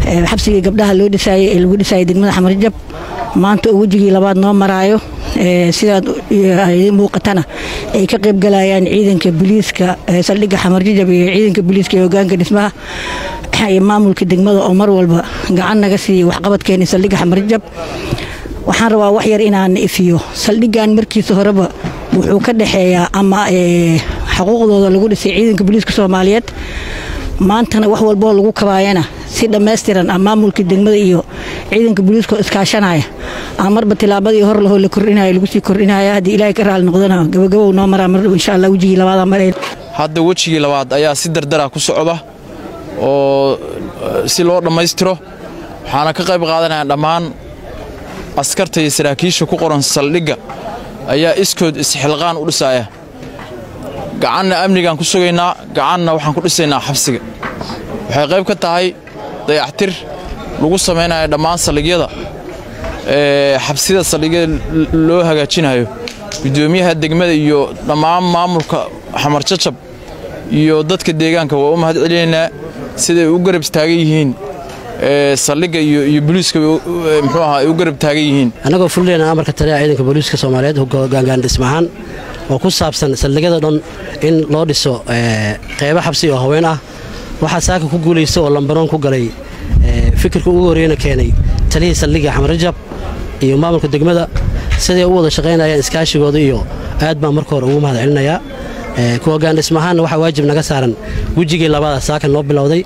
xabsiga gabdhaha loo dhisay lagu dhisay degmada Xamar Jab maanta wajigii labaad noo maraayo sidaad ay muuqatana ay ka qayb galayaan ciidanka booliiska saldhigga Xamar Jab iyo ciidanka booliiska ee hoggaanka dhismaha ay maamulka degmada oo mar walba gacan naga siiyay wax qabadkeena saldhigga Xamar Jab waxaan rabaa wax yar inaan ifiyo saldhiggan markiisa horeba wuxuu ka dhaxeeyaa ama xuquuqdooda lagu dhisay ciidanka booliiska Soomaaliyeed maantana wax walba lagu kabaayana si dhameystiran maamulka degmada iyo ciidanka booliiska iskaashanaya marba tilaabadii hor la kordhinayo lagu sii kordhinayo hadii Ilaahay ka raali noqdana gabagabo noo maraa mar insha Allah wajigii labaad mareen hadda wajigii labaad ayaa si dardar ku socda oo si loo dhameystiro waxaana ka qayb qaadanaya dhammaan askarta iyo saraakiisha ku qoran saldhigga ayaa iskood isxilqaan u dhisaya gacanna amnigan ku sugaynaa gacanna waxaan ku dhisaynaa xabsiga waxay qayb ka tahay dayactir lagu sameeyay dhammaan saldhigyada xabsida saldhigyada loo hagaajinayo gudoomiyaha degmada iyo dhammaan maamulka Xamar Jab iyo dadka deegaanka waa u mahad celinaa sida ay u garab taagan yihiin saldhigga iyo booliiska muxuu ahaa ay u garab taagan yihiin anagoo fulleena amarka taliya ciidanka booliiska Soomaaliyeed hoggaan dhismahan oo ku saabsan saldhigyada dhan in loo dhiso qayb xabsi oo haween ah waxa saaka ku guuleysay oo lambaroon ku galay fikirka ugu horeeyna keenay taliya saldhigga Xamar Jab iyo maamulka degmada sidoo wada shaqeynayaan iskaashigooda iyo aad baan markii hore ugu mahad celinayaa ku hoggaan dhismahan waxa waajib naga saaran wajigii labaad saaka noo bilowday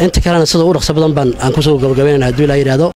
inta kalena sidoo u dhaqso badan baan aan ku soo gabagabeynaa hadii la yiraahdo